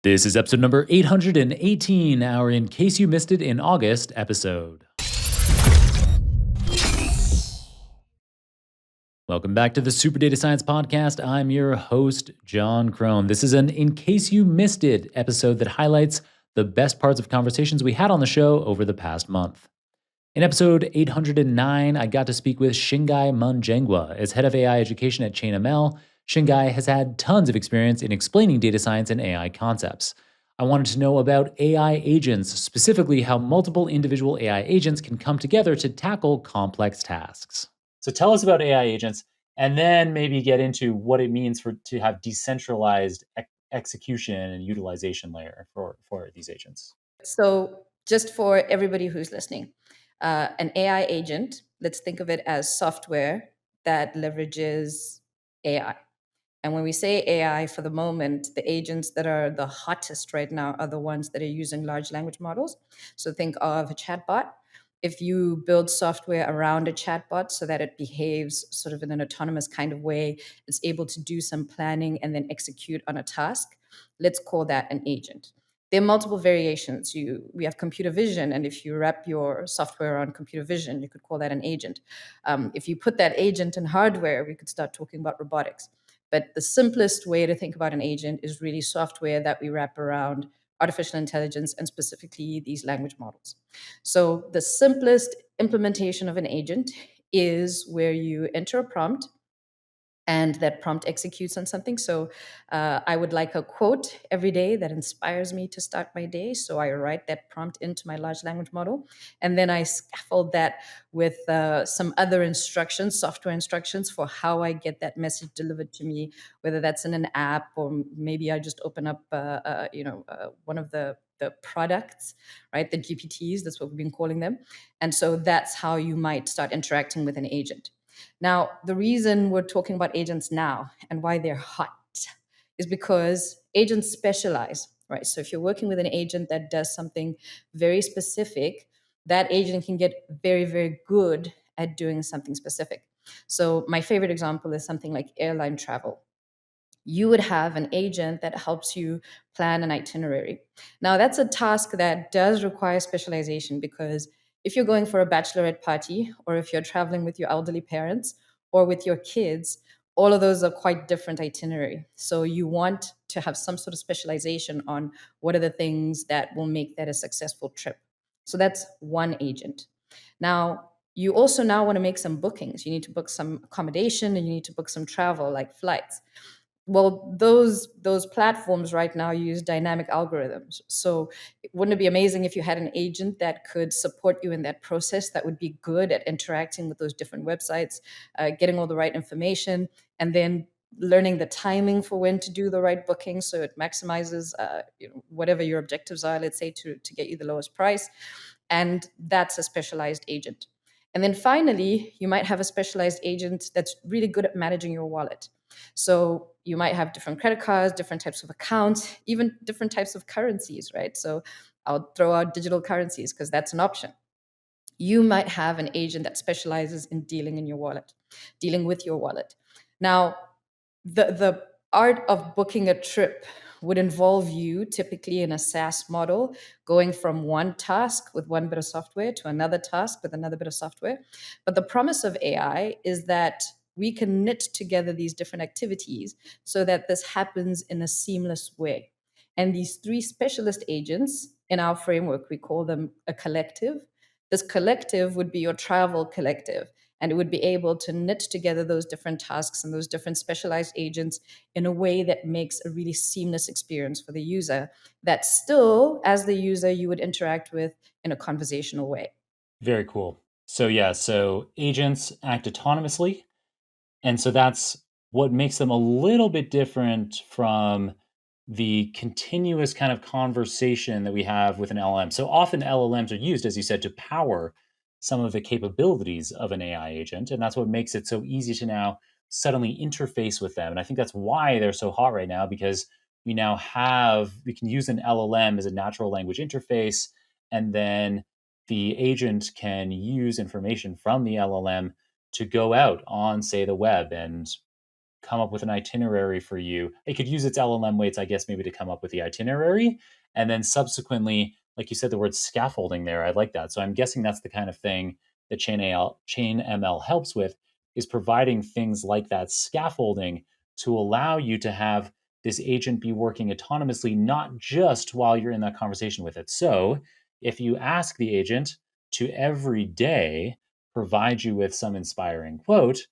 This is episode number 818, our In Case You Missed It in August episode. Welcome back to the Super Data Science Podcast. I'm your host, Jon Krohn. This is an In Case You Missed It episode that highlights the best parts of conversations we had on the show over the past month. In episode 809, I got to speak with Shingai Manjengwa. As head of AI education at ChainML, Shingai has had tons of experience in explaining data science and AI concepts. I wanted to know about AI agents, specifically how multiple individual AI agents can come together to tackle complex tasks. So tell us about AI agents, and then maybe get into what it means to have decentralized execution and utilization layer for these agents. So, just for everybody who's listening, an AI agent, let's think of it as software that leverages AI. And when we say AI for the moment, the agents that are the hottest right now are the ones that are using large language models. So, think of a chatbot. If you build software around a chatbot so that it behaves sort of in an autonomous kind of way, it's able to do some planning and then execute on a task, let's call that an agent. There are multiple variations. We have computer vision, and if you wrap your software on computer vision, you could call that an agent. If you put that agent in hardware, we could start talking about robotics. But the simplest way to think about an agent is really software that we wrap around artificial intelligence and specifically these language models. So the simplest implementation of an agent is where you enter a prompt and that prompt executes on something. So I would like a quote every day that inspires me to start my day. So I write that prompt into my large language model, and then I scaffold that with some other instructions, software instructions for how I get that message delivered to me, whether that's in an app or maybe I just open up, one of the products, right? The GPTs, that's what we've been calling them. And so that's how you might start interacting with an agent. Now, the reason we're talking about agents now and why they're hot is because agents specialize, right? So if you're working with an agent that does something very specific, that agent can get very, very good at doing something specific. So my favorite example is something like airline travel. You would have an agent that helps you plan an itinerary. Now, that's a task that does require specialization because if you're going for a bachelorette party, or if you're traveling with your elderly parents or with your kids, all of those are quite different itinerary. So you want to have some sort of specialization on what are the things that will make that a successful trip. So that's one agent. Now, you also now want to make some bookings. You need to book some accommodation and you need to book some travel like flights. Well, those platforms right now use dynamic algorithms. So wouldn't it be amazing if you had an agent that could support you in that process, that would be good at interacting with those different websites, getting all the right information, and then learning the timing for when to do the right booking so it maximizes whatever your objectives are, let's say, to get you the lowest price. And that's a specialized agent. And then finally, you might have a specialized agent that's really good at managing your wallet. So you might have different credit cards, different types of accounts, even different types of currencies, right? So I'll throw out digital currencies because that's an option. You might have an agent that specializes in dealing with your wallet. Now, the art of booking a trip would involve you typically in a SaaS model, going from one task with one bit of software to another task with another bit of software. But the promise of AI is that we can knit together these different activities so that this happens in a seamless way. And these three specialist agents in our framework, we call them a collective. This collective would be your travel collective, and it would be able to knit together those different tasks and those different specialized agents in a way that makes a really seamless experience for the user that still, as the user, you would interact with in a conversational way. Very cool. So agents act autonomously. And so that's what makes them a little bit different from the continuous kind of conversation that we have with an LLM. So often LLMs are used, as you said, to power some of the capabilities of an AI agent. And that's what makes it so easy to now suddenly interface with them. And I think that's why they're so hot right now, because we can use an LLM as a natural language interface, and then the agent can use information from the LLM to go out on, say, the web and come up with an itinerary for you. It could use its LLM weights, I guess, maybe to come up with the itinerary. And then subsequently, like you said, the word scaffolding there, I like that. So I'm guessing that's the kind of thing that Chain ML helps with, is providing things like that scaffolding to allow you to have this agent be working autonomously, not just while you're in that conversation with it. So if you ask the agent to every day provide you with some inspiring quote,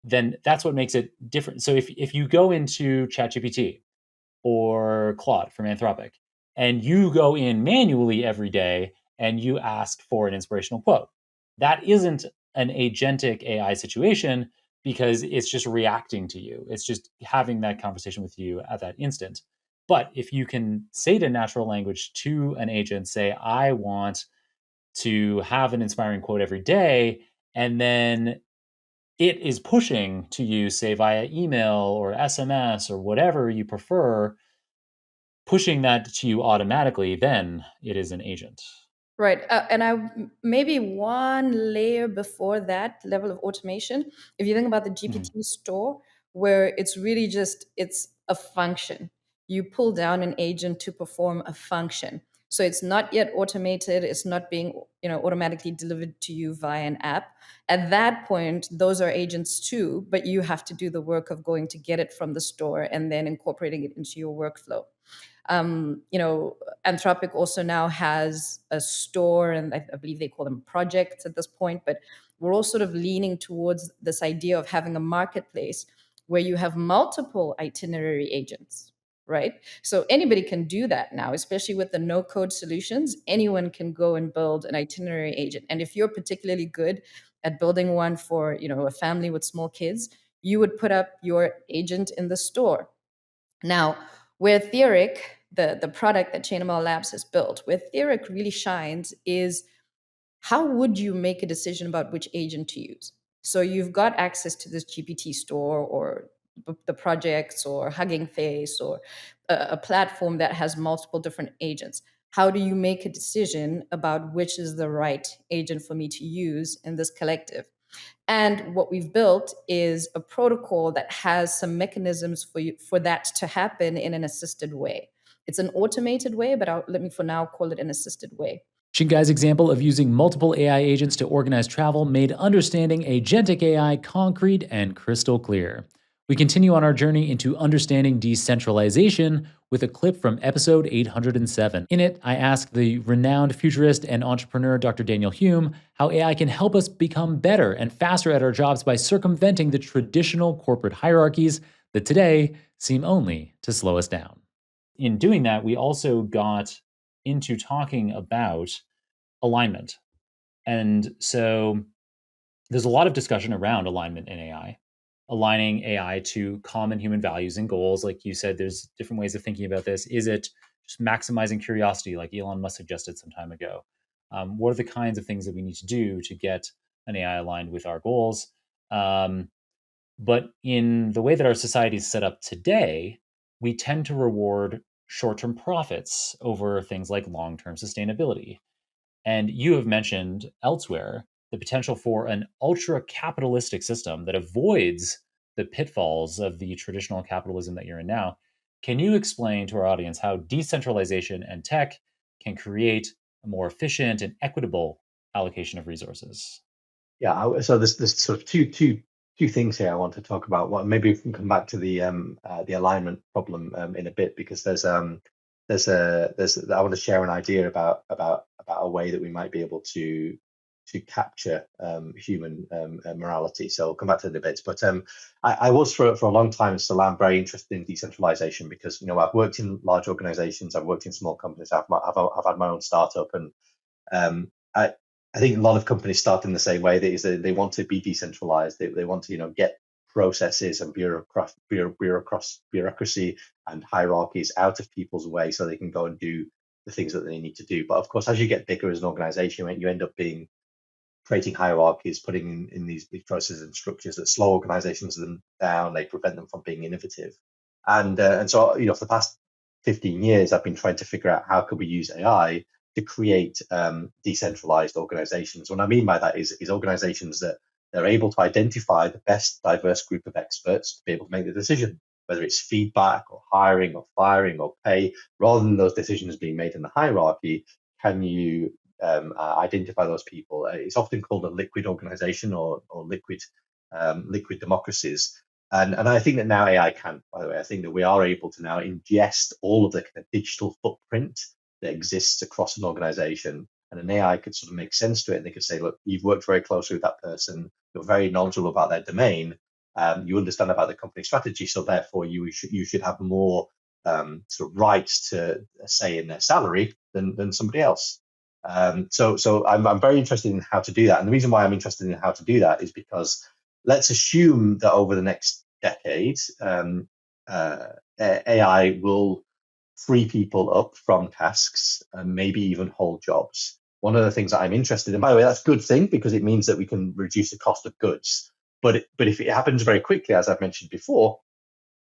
then that's what makes it different. So if you go into ChatGPT or Claude from Anthropic, and you go in manually every day and you ask for an inspirational quote, that isn't an agentic AI situation because it's just reacting to you. It's just having that conversation with you at that instant. But if you can say to natural language to an agent, say, I want to have an inspiring quote every day, and then it is pushing to you, say via email or SMS or whatever you prefer, pushing that to you automatically, then it is an agent. Right. And maybe one layer before that level of automation, if you think about the Mhm. GPT store, where it's really just, it's a function. You pull down an agent to perform a function. So it's not yet automated. It's not being, automatically delivered to you via an app. At that point, those are agents too, but you have to do the work of going to get it from the store and then incorporating it into your workflow. Anthropic also now has a store, and I believe they call them projects at this point, but we're all sort of leaning towards this idea of having a marketplace where you have multiple itinerary agents, right? So anybody can do that now, especially with the no code solutions. Anyone can go and build an itinerary agent. And if you're particularly good at building one for, a family with small kids, you would put up your agent in the store. Now, where Theoric, the product that ChainML Labs has built, where Theoric really shines is, how would you make a decision about which agent to use? So you've got access to this GPT store or the projects or Hugging Face or a platform that has multiple different agents. How do you make a decision about which is the right agent for me to use in this collective? And what we've built is a protocol that has some mechanisms for that to happen in an assisted way. It's an automated way, but let me for now call it an assisted way. Shingai's example of using multiple AI agents to organize travel made understanding agentic AI concrete and crystal clear. We continue on our journey into understanding decentralization with a clip from episode 807. In it, I asked the renowned futurist and entrepreneur Dr. Daniel Hulme how AI can help us become better and faster at our jobs by circumventing the traditional corporate hierarchies that today seem only to slow us down. In doing that, we also got into talking about alignment. And so there's a lot of discussion around alignment in AI, aligning AI to common human values and goals. Like you said, there's different ways of thinking about this. Is it just maximizing curiosity, like Elon Musk suggested some time ago? What are the kinds of things that we need to do to get an AI aligned with our goals? But in the way that our society is set up today, we tend to reward short term profits over things like long term sustainability. And you have mentioned elsewhere the potential for an ultra capitalistic system that avoids the pitfalls of the traditional capitalism that you're in now. Can you explain to our audience how decentralization and tech can create a more efficient and equitable allocation of resources? Yeah, so there's sort of two things here I want to talk about. Well, maybe we can come back to the alignment problem in a bit, because there's I want to share an idea about a way that we might be able to capture human morality. So I'll come back to the debates. But I was for a long time, still am very interested in decentralization, because I've worked in large organizations, I've worked in small companies, I've had my own startup, and I think a lot of companies start in the same way. That is, they want to be decentralized. They want to get processes and bureaucracy and hierarchies out of people's way, so they can go and do the things that they need to do. But of course, as you get bigger as an organization, you end up creating hierarchies, putting in these processes and structures that slow organizations down. They prevent them from being innovative. And so for the past 15 years, I've been trying to figure out how could we use AI to create decentralized organizations. What I mean by that is organizations that they're able to identify the best diverse group of experts to be able to make the decision, whether it's feedback or hiring or firing or pay. Rather than those decisions being made in the hierarchy, can you identify those people? It's often called a liquid organization or liquid democracies. And I think that now AI can, by the way. I think that we are able to now ingest all of the kind of digital footprint that exists across an organization, and an AI could sort of make sense to it. And they could say, look, you've worked very closely with that person, you're very knowledgeable about their domain, you understand about the company strategy, so therefore you should have more sort of rights to say in their salary than somebody else. So I'm very interested in how to do that. And the reason why I'm interested in how to do that is because let's assume that over the next decade, AI will free people up from tasks and maybe even whole jobs. One of the things that I'm interested in, by the way, that's a good thing because it means that we can reduce the cost of goods. But if it happens very quickly, as I've mentioned before,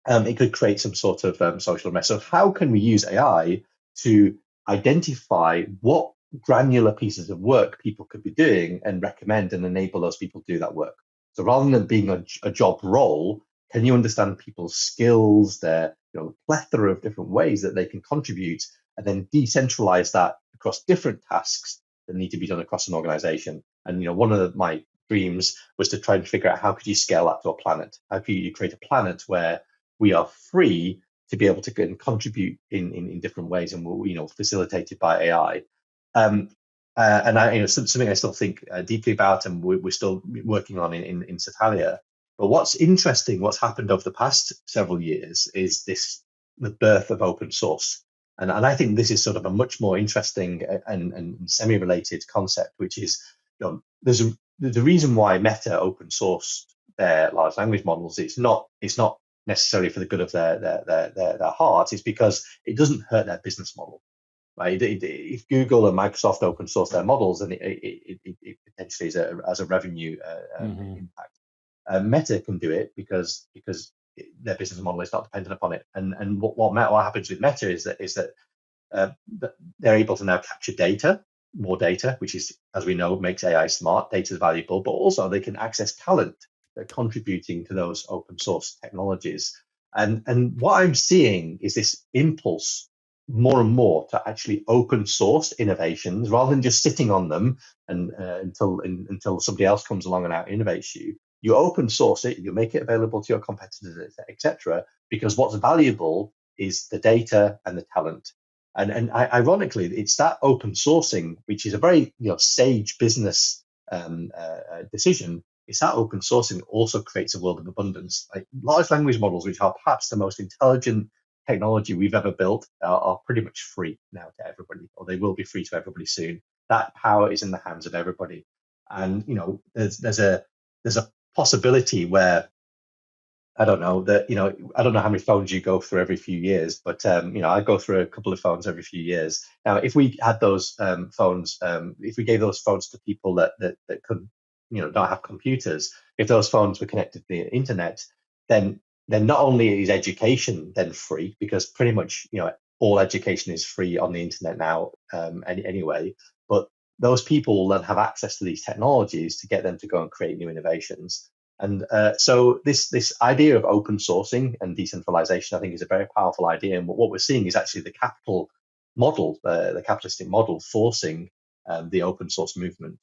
it could create some sort of social mess. So how can we use AI to identify what granular pieces of work people could be doing and recommend and enable those people to do that work? So rather than being a job role, can you understand people's skills, their plethora of different ways that they can contribute, and then decentralize that across different tasks that need to be done across an organization? And one of my dreams was to try and figure out how could you scale that to a planet? How could you create a planet where we are free to be able to contribute in different ways, and we're facilitated by AI. And I, something I still think deeply about, and we're still working on in Satalia. But what's interesting, what's happened over the past several years, is the birth of open source. And I think this is sort of a much more interesting and semi-related concept, which is, there's a reason why Meta open sourced their large language models. It's not necessarily for the good of their heart. It's because it doesn't hurt their business model. Right? If Google and Microsoft open source their models, then it potentially has a revenue impact. Meta can do it because their business model is not dependent upon it. And what happens with Meta is that they're able to now capture more data, which is, as we know, makes AI smart. Data is valuable, but also they can access talent that are contributing to those open source technologies. And what I'm seeing is this impulse more and more to actually open source innovations rather than just sitting on them and until somebody else comes along and out innovates you. You open source it, you make it available to your competitors, etc. Because what's valuable is the data and the talent. And ironically, it's that open sourcing, which is a very sage business decision. It's that open sourcing also creates a world of abundance. Like large language models, which are perhaps the most intelligent technology we've ever built, are pretty much free now to everybody, or they will be free to everybody soon. That power is in the hands of everybody. And there's a possibility where I don't know how many phones you go through every few years, but I go through a couple of phones every few years. Now, if we had those phones, if we gave those phones to people that could don't have computers, if those phones were connected to the internet, then not only is education then free, because pretty much all education is free on the internet now anyway, but those people will then have access to these technologies to get them to go and create new innovations. And so this idea of open sourcing and decentralization, I think, is a very powerful idea. And what we're seeing is actually the capital model, the capitalistic model, forcing the open source movement.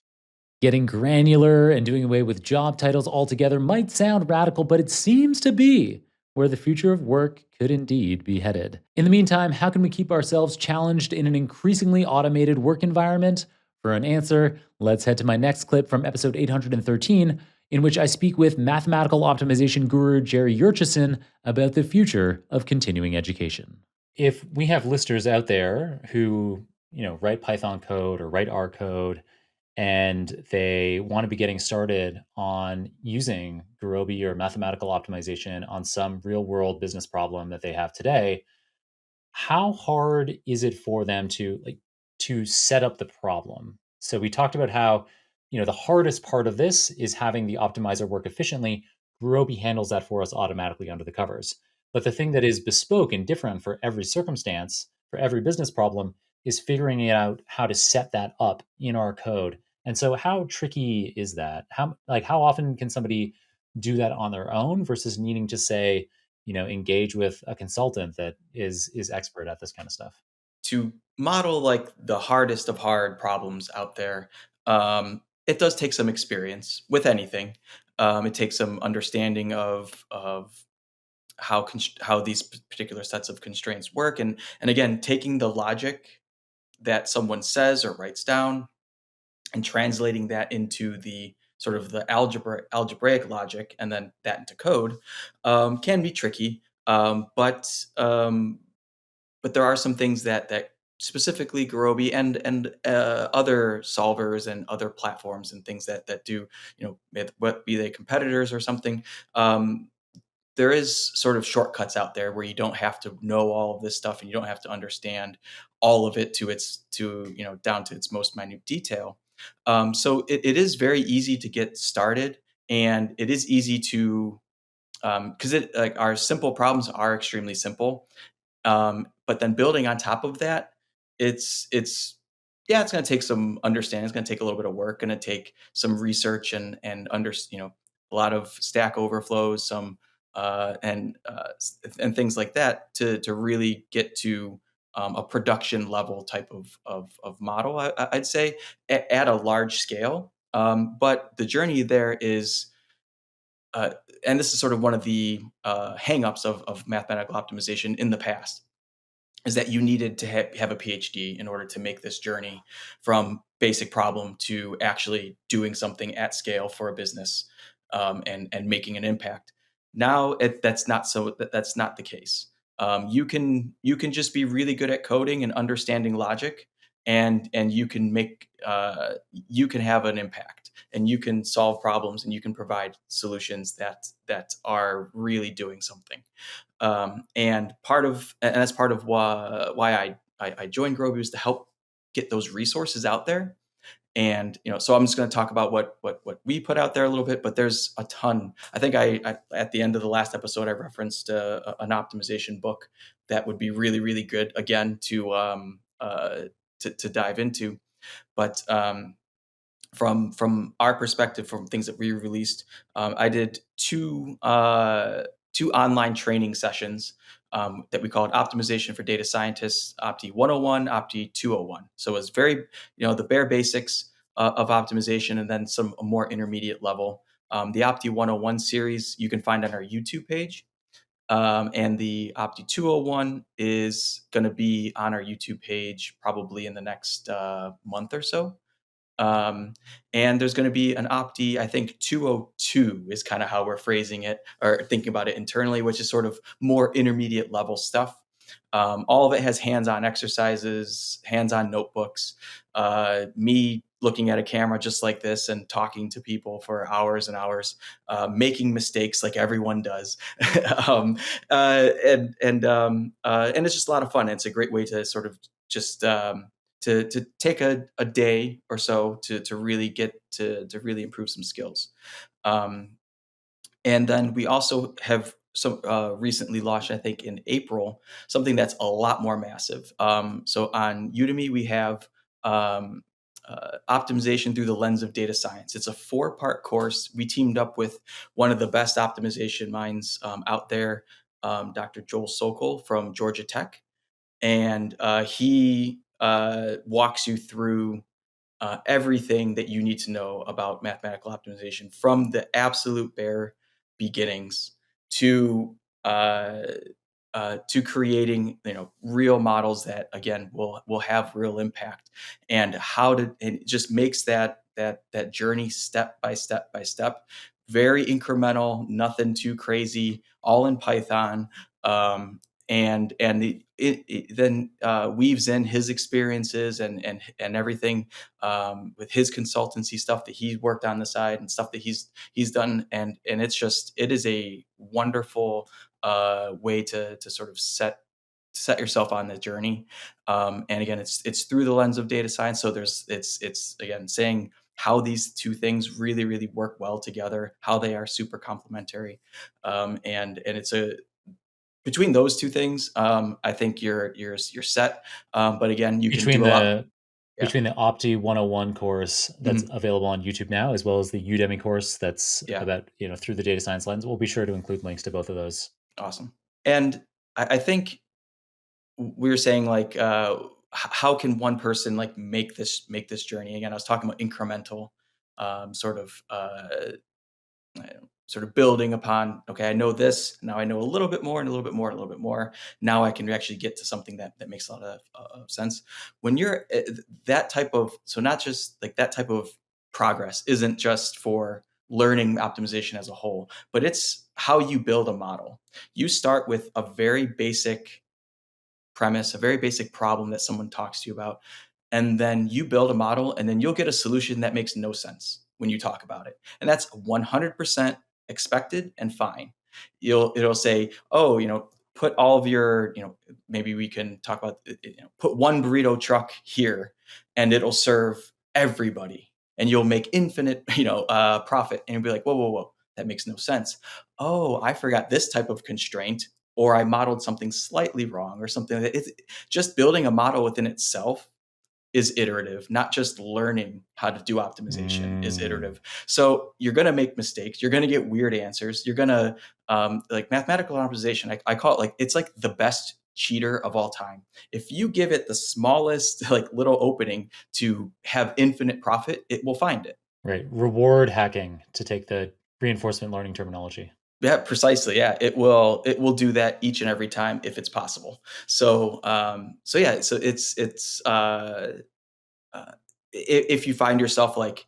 Getting granular and doing away with job titles altogether might sound radical, but it seems to be where the future of work could indeed be headed. In the meantime, how can we keep ourselves challenged in an increasingly automated work environment? For an answer, let's head to my next clip from episode 813, in which I speak with mathematical optimization guru Jerry Yurchisin about the future of continuing education. If we have listeners out there who, write Python code or write R code, and they want to be getting started on using Gurobi or mathematical optimization on some real world business problem that they have today, how hard is it for them to set up the problem? So we talked about how, the hardest part of this is having the optimizer work efficiently. Gurobi handles that for us automatically under the covers. But the thing that is bespoke and different for every circumstance, for every business problem, is figuring out how to set that up in our code And so how tricky is that? How often can somebody do that on their own versus needing to say, engage with a consultant that is expert at this kind of stuff? To model like the hardest of hard problems out there, it does take some experience with anything. It takes some understanding of how these particular sets of constraints work, and again, taking the logic that someone says or writes down and translating that into the sort of the algebraic logic and then that into code can be tricky. But there are some things that specifically Gurobi and other solvers and other platforms and things that do, what be they competitors or something. There is sort of shortcuts out there where you don't have to know all of this stuff and you don't have to understand all of it down to its most minute detail. So it is very easy to get started, and it is easy to because it like our simple problems are extremely simple, but then building on top of that, it's yeah, it's going to take some understanding. It's going to take a little bit of work. Going to take some research and a lot of Stack Overflows, some and things like that to really get to a production level type of model. I'd say at a large scale. But the journey there is uh, and this is sort of one of the hangups of mathematical optimization in the past, is that you needed to have a PhD in order to make this journey from basic problem to actually doing something at scale for a business, and making an impact. Now that's not the case. You can just be really good at coding and understanding logic, and you can have an impact, and you can solve problems, and you can provide solutions that are really doing something. And that's part of why I joined Groby, was to help get those resources out there. And so I'm just going to talk about what we put out there a little bit, but there's a ton. I think I at the end of the last episode I referenced an optimization book that would be really really good again to dive into. But from our perspective, from things that we released, I did two online training sessions that we called Optimization for Data Scientists, Opti 101, Opti 201. So it's very, the bare basics of optimization, and then some more intermediate level. The Opti 101 series you can find on our YouTube page. And the Opti 201 is going to be on our YouTube page probably in the next month or so. Um, and there's going to be an Opti, I think 202 is kind of how we're phrasing it or thinking about it internally, which is sort of more intermediate level stuff. All of it has hands-on exercises, hands-on notebooks, me looking at a camera just like this and talking to people for hours and hours, making mistakes like everyone does. um, and it's just a lot of fun. It's a great way to sort of just to take a day or so to really get to really improve some skills. Um, and then we also have some recently launched, I think in April, something that's a lot more massive. So on Udemy, we have um, optimization through the lens of data science. It's a 4-part course. We teamed up with one of the best optimization minds out there, Dr. Joel Sokol from Georgia Tech, and he walks you through everything that you need to know about mathematical optimization, from the absolute bare beginnings to uh, to creating real models that again will have real impact, and it just makes that journey step by step by step, very incremental, nothing too crazy, all in Python. Um, and and it then weaves in his experiences and everything, with his consultancy stuff that he worked on the side and stuff that he's done, and it is a wonderful way to sort of set yourself on the journey. And again, it's through the lens of data science. So it's again saying how these two things really really work well together, how they are super complementary, and it's a between those two things, I think you're set. But again, you can Between do a lot. between the Opti 101 course that's available on YouTube now, as well as the Udemy course that's about, through the data science lens. We'll be sure to include links to both of those. Awesome. And I think we were saying like, how can one person like make this journey? Again, I was talking about incremental, sort of building upon, okay, I know this, now I know a little bit more and a little bit more and a little bit more. Now I can actually get to something that makes a lot of sense. When you're that type of, so not just like that type of progress isn't just for learning optimization as a whole, but it's how you build a model. You start with a very basic premise, a very basic problem that someone talks to you about, and then you build a model, and then you'll get a solution that makes no sense when you talk about it. And that's 100% expected and fine. It'll say, oh, put all of your, maybe we can talk about, put one burrito truck here and it'll serve everybody and you'll make infinite, profit. And you'll be like, whoa, that makes no sense. Oh, I forgot this type of constraint, or I modeled something slightly wrong or something. It's just building a model within itself is iterative, not just learning how to do optimization is iterative. So you're going to make mistakes. You're going to get weird answers. You're going to like mathematical optimization. I call it like, it's like the best cheater of all time. If you give it the smallest like little opening to have infinite profit, it will find it. Right. Reward hacking, to take the reinforcement learning terminology. Yeah, precisely. Yeah, it will do that each and every time if it's possible. So it's if you find yourself like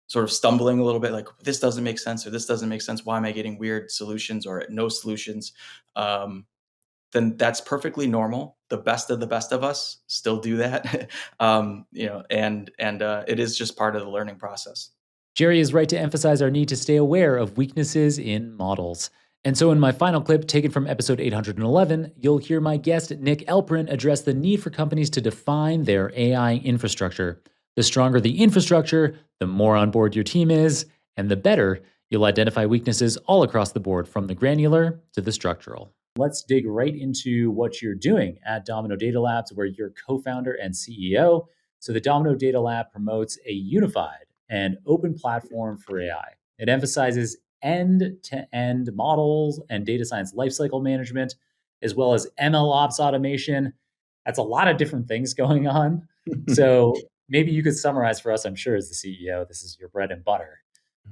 sort of stumbling a little bit, like this doesn't make sense or this doesn't make sense, why am I getting weird solutions or no solutions? Then that's perfectly normal. The best of us still do that, and it is just part of the learning process. Jerry is right to emphasize our need to stay aware of weaknesses in models. And so in my final clip, taken from episode 811, you'll hear my guest, Nick Elprin, address the need for companies to define their AI infrastructure. The stronger the infrastructure, the more on board your team is, and the better you'll identify weaknesses all across the board, from the granular to the structural. Let's dig right into what you're doing at Domino Data Labs, where you're co-founder and CEO. So the Domino Data Lab promotes a unified and open platform for AI. It emphasizes end-to-end models and data science lifecycle management, as well as ML ops automation. That's a lot of different things going on. So maybe you could summarize for us, I'm sure as the CEO, this is your bread and butter,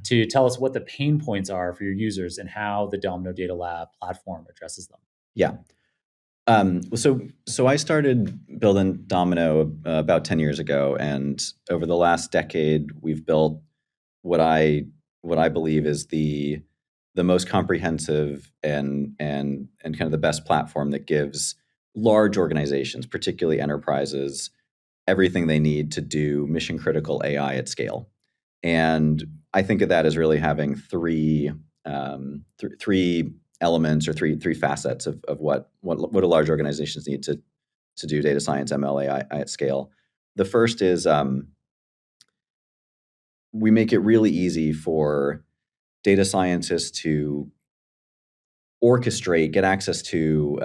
to tell us what the pain points are for your users and how the Domino Data Lab platform addresses them. Yeah. So I started building Domino about 10 years ago, and over the last decade, we've built what I believe is the most comprehensive and kind of the best platform that gives large organizations, particularly enterprises, everything they need to do mission critical AI at scale. And I think of that as really having three elements or three facets of what a large organizations need to do data science, ML, AI at scale. The first is we make it really easy for data scientists to orchestrate, get access to,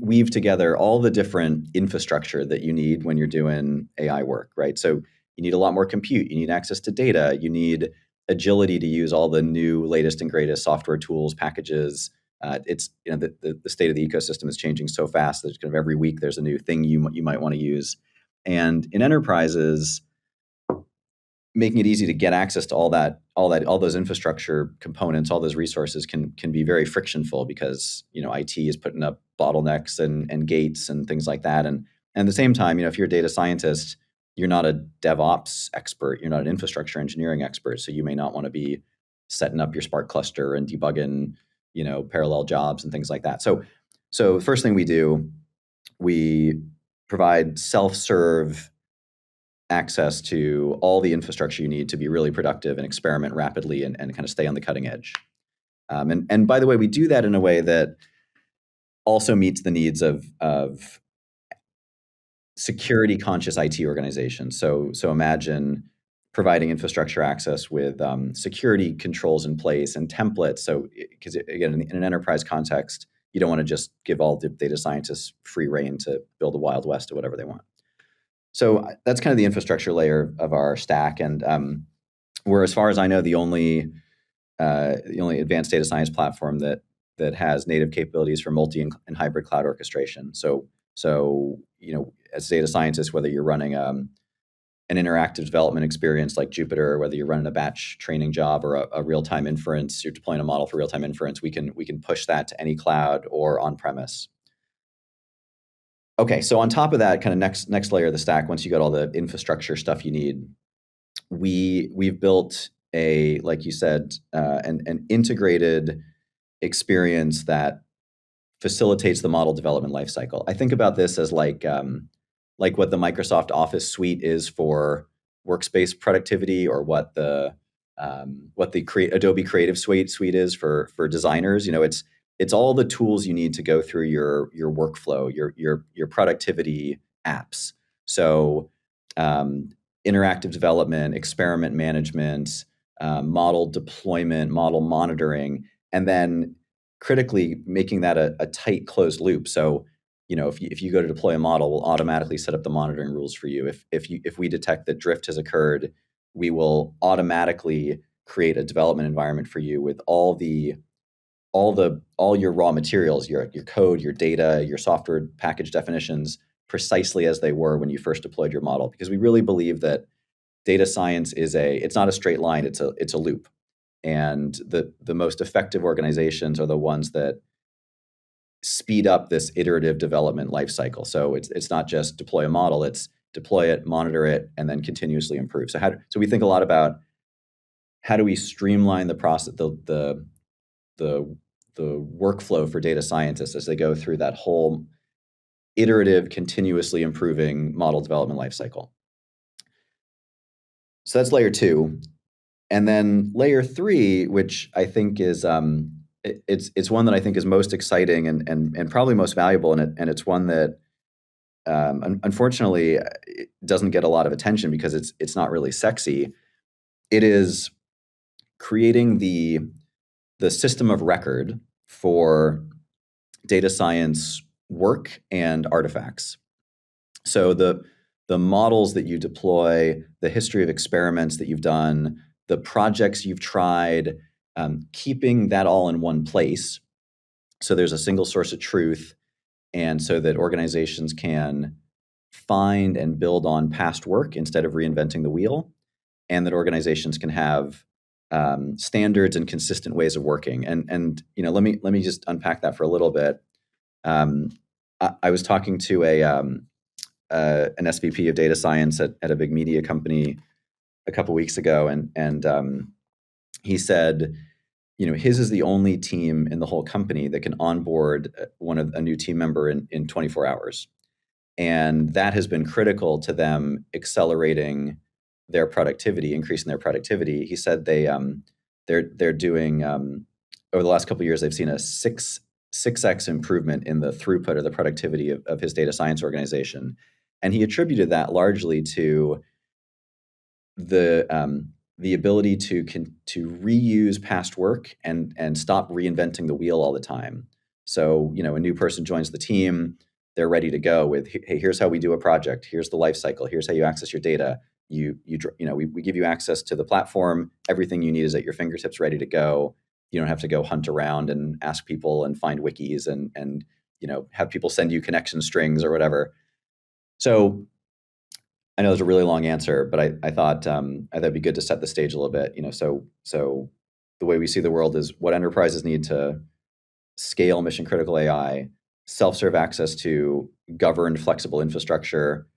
weave together all the different infrastructure that you need when you're doing AI work, right? So you need a lot more compute, you need access to data, you need agility to use all the new latest and greatest software tools, packages. It's the state of the ecosystem is changing so fast that kind of every week there's a new thing you might want to use. And in enterprises, making it easy to get access to all those infrastructure components, all those resources can be very frictionful because IT is putting up bottlenecks and gates and things like that. And at the same time, if you're a data scientist, you're not a DevOps expert, you're not an infrastructure engineering expert, so you may not want to be setting up your Spark cluster and debugging, parallel jobs and things like that. So the first thing we do, we provide self-serve access to all the infrastructure you need to be really productive and experiment rapidly and kind of stay on the cutting edge. And by the way, we do that in a way that also meets the needs of security conscious IT organizations. So imagine providing infrastructure access with security controls in place and templates. So because again, in an enterprise context, you don't want to just give all the data scientists free rein to build a Wild West or whatever they want. So that's kind of the infrastructure layer of our stack, and we're, as far as I know, the only advanced data science platform that has native capabilities for multi and hybrid cloud orchestration. So as a data scientist, whether you're running an interactive development experience like Jupyter, whether you're running a batch training job or a real-time inference, you're deploying a model for real-time inference, we can push that to any cloud or on-premise. Okay, so on top of that, kind of next layer of the stack, once you got all the infrastructure stuff you need, we've built like you said, an integrated experience that facilitates the model development lifecycle. I think about this as like what the Microsoft Office suite is for workspace productivity, or what the Adobe Creative Suite is for designers. It's all the tools you need to go through your workflow, your productivity apps. So interactive development, experiment management, model deployment, model monitoring, and then critically making that a tight closed loop. So if you go to deploy a model, we'll automatically set up the monitoring rules for you. If we detect that drift has occurred, we will automatically create a development environment for you with all your raw materials, your code, your data, your software package definitions, precisely as they were when you first deployed your model. Because we really believe that data science it's not a straight line, it's a loop. And the most effective organizations are the ones that speed up this iterative development lifecycle. So it's not just deploy a model, it's deploy it, monitor it, and then continuously improve. So we think a lot about how do we streamline the process, the workflow for data scientists as they go through that whole iterative, continuously improving model development lifecycle. So that's layer 2. And then layer 3, which I think is it's one that I think is most exciting and probably most valuable, and it's one that unfortunately it doesn't get a lot of attention because it's not really sexy. It is creating the system of record for data science work and artifacts. So the models that you deploy, the history of experiments that you've done, the projects you've tried, keeping that all in one place. So there's a single source of truth, and so that organizations can find and build on past work instead of reinventing the wheel, and that organizations can have standards and consistent ways of working. And let me just unpack that for a little bit. I was talking to an SVP of data science at a big media company a couple weeks ago, and he said, his is the only team in the whole company that can onboard a new team member in 24 hours, and that has been critical to them accelerating their productivity, increasing their productivity. He said they're doing over the last couple of years, they've seen a 6x improvement in the throughput or the productivity of his data science organization. And he attributed that largely to the ability to reuse past work and stop reinventing the wheel all the time. So, a new person joins the team, they're ready to go with, hey, here's how we do a project. Here's the life cycle. Here's how you access your data. We give you access to the platform. Everything you need is at your fingertips, ready to go. You don't have to go hunt around and ask people and find wikis and have people send you connection strings or whatever. So I know there's a really long answer, but I thought it'd be good to set the stage a little bit. So the way we see the world is what enterprises need to scale mission critical AI, self-serve access to governed flexible infrastructure,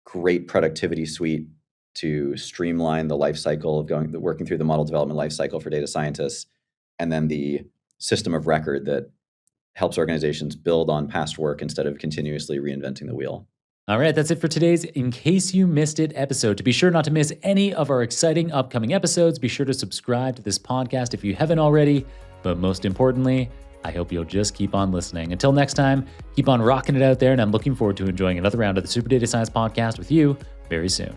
great productivity suite to streamline the life cycle of working through the model development life cycle for data scientists, and then the system of record that helps organizations build on past work instead of continuously reinventing the wheel. All right, that's it for today's In Case You Missed It episode. To be sure not to miss any of our exciting upcoming episodes, be sure to subscribe to this podcast if you haven't already. But most importantly, I hope you'll just keep on listening. Until next time, keep on rocking it out there, and I'm looking forward to enjoying another round of the Super Data Science Podcast with you very soon.